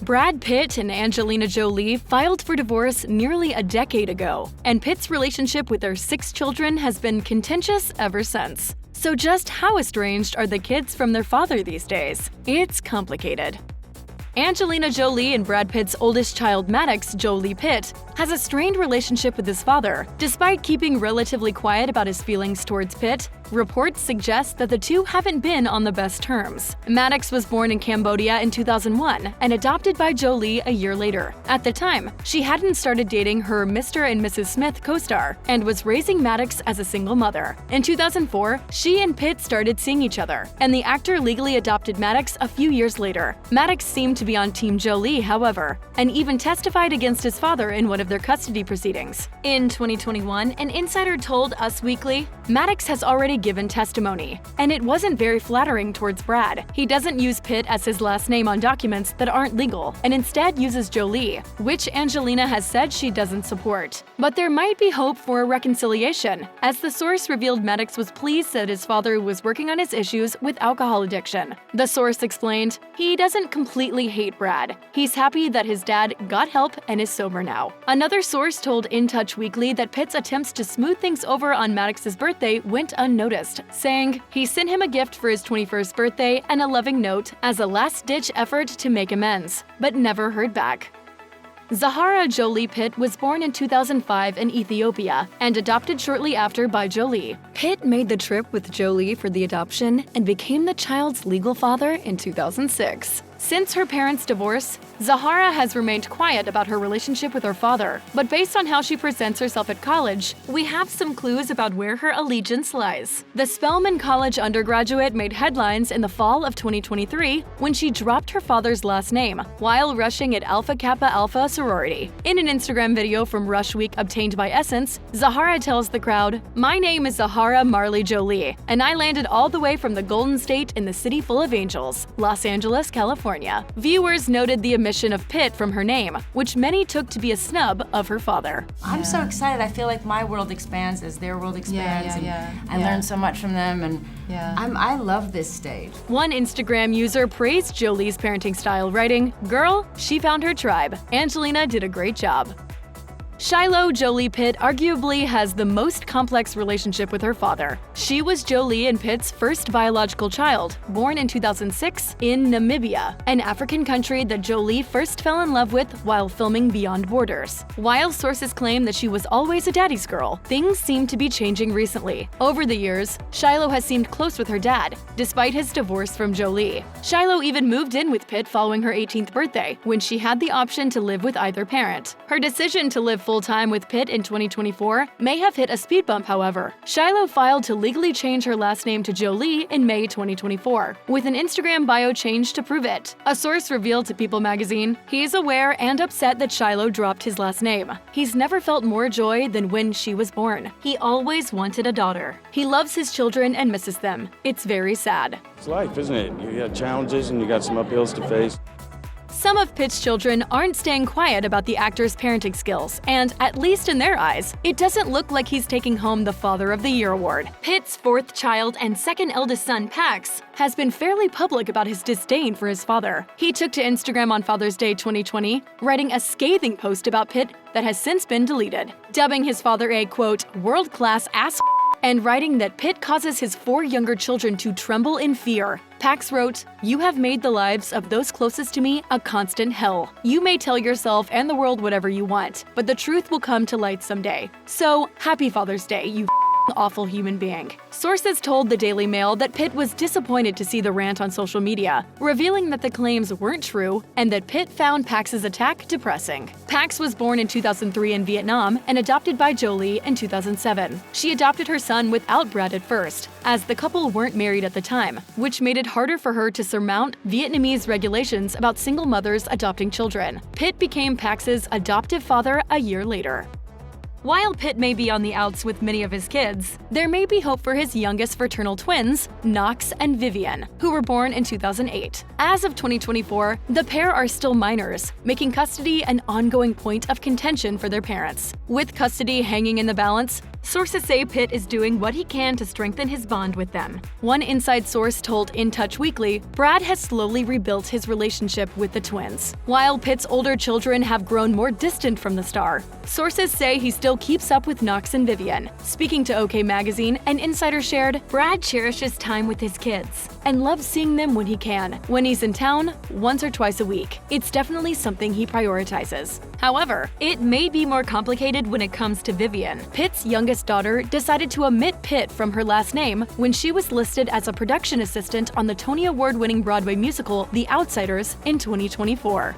Brad Pitt and Angelina Jolie filed for divorce nearly a decade ago, and Pitt's relationship with their 6 children has been contentious ever since. So just how estranged are the kids from their father these days? It's complicated. Angelina Jolie and Brad Pitt's oldest child, Maddox Jolie Pitt, has a strained relationship with his father. Despite keeping relatively quiet about his feelings towards Pitt, reports suggest that the two haven't been on the best terms. Maddox was born in Cambodia in 2001 and adopted by Jolie a year later. At the time, she hadn't started dating her Mr. and Mrs. Smith co-star and was raising Maddox as a single mother. In 2004, she and Pitt started seeing each other, and the actor legally adopted Maddox a few years later. Maddox seemed to be on Team Jolie, however, and even testified against his father in one of their custody proceedings. In 2021, an insider told Us Weekly, Maddox has already given testimony, and it wasn't very flattering towards Brad. He doesn't use Pitt as his last name on documents that aren't legal, and instead uses Jolie, which Angelina has said she doesn't support. But there might be hope for a reconciliation, as the source revealed Maddox was pleased that his father was working on his issues with alcohol addiction. The source explained, he doesn't completely hate Brad. He's happy that his dad got help and is sober now. Another source told In Touch Weekly that Pitt's attempts to smooth things over on Maddox's birthday went unnoticed, saying he sent him a gift for his 21st birthday and a loving note as a last-ditch effort to make amends, but never heard back. Zahara Jolie Pitt was born in 2005 in Ethiopia and adopted shortly after by Jolie. Pitt made the trip with Jolie for the adoption and became the child's legal father in 2006. Since her parents' divorce, Zahara has remained quiet about her relationship with her father, but based on how she presents herself at college, we have some clues about where her allegiance lies. The Spelman College undergraduate made headlines in the fall of 2023 when she dropped her father's last name while rushing at Alpha Kappa Alpha sorority. In an Instagram video from Rush Week obtained by Essence, Zahara tells the crowd, "My name is Zahara Marley Jolie, and I landed all the way from the Golden State in the city full of angels, Los Angeles, California." Viewers noted the omission of Pitt from her name, which many took to be a snub of her father. I'm so excited. I feel like my world expands as their world expands. I learn so much from them, and I love this stage. One Instagram user praised Jolie's parenting style, writing, "Girl, she found her tribe. Angelina did a great job." Shiloh Jolie Pitt arguably has the most complex relationship with her father. She was Jolie and Pitt's first biological child, born in 2006 in Namibia, an African country that Jolie first fell in love with while filming Beyond Borders. While sources claim that she was always a daddy's girl, things seem to be changing recently. Over the years, Shiloh has seemed close with her dad, despite his divorce from Jolie. Shiloh even moved in with Pitt following her 18th birthday, when she had the option to live with either parent. Her decision to live full-time with Pitt in 2024 may have hit a speed bump, however. Shiloh filed to legally change her last name to Jolie in May 2024, with an Instagram bio change to prove it. A source revealed to People magazine, he's aware and upset that Shiloh dropped his last name. He's never felt more joy than when she was born. He always wanted a daughter. He loves his children and misses them. It's very sad. It's life, isn't it? You got challenges and you got some uphills to face. Some of Pitt's children aren't staying quiet about the actor's parenting skills, and at least in their eyes, it doesn't look like he's taking home the Father of the Year award. Pitt's 4th child and 2nd eldest son, Pax, has been fairly public about his disdain for his father. He took to Instagram on Father's Day 2020, writing a scathing post about Pitt that has since been deleted, dubbing his father a, quote, world-class ass, and writing that Pitt causes his 4 younger children to tremble in fear. Pax wrote, "You have made the lives of those closest to me a constant hell. You may tell yourself and the world whatever you want, but the truth will come to light someday. So, happy Father's Day, you awful human being." Sources told the Daily Mail that Pitt was disappointed to see the rant on social media, revealing that the claims weren't true and that Pitt found Pax's attack depressing. Pax was born in 2003 in Vietnam and adopted by Jolie in 2007. She adopted her son without Brad at first, as the couple weren't married at the time, which made it harder for her to surmount Vietnamese regulations about single mothers adopting children. Pitt became Pax's adoptive father a year later. While Pitt may be on the outs with many of his kids, there may be hope for his youngest fraternal twins, Knox and Vivienne, who were born in 2008. As of 2024, the pair are still minors, making custody an ongoing point of contention for their parents. With custody hanging in the balance, Sources say Pitt is doing what he can to strengthen his bond with them. One inside source told In Touch Weekly, Brad has slowly rebuilt his relationship with the twins, while Pitt's older children have grown more distant from the star. Sources say he still keeps up with Knox and Vivienne. Speaking to OK Magazine, an insider shared, Brad cherishes time with his kids and loves seeing them when he can. When he's in town, once or twice a week. It's definitely something he prioritizes. However, it may be more complicated when it comes to Vivienne. Pitt's youngest daughter decided to omit Pitt from her last name when she was listed as a production assistant on the Tony Award-winning Broadway musical The Outsiders in 2024.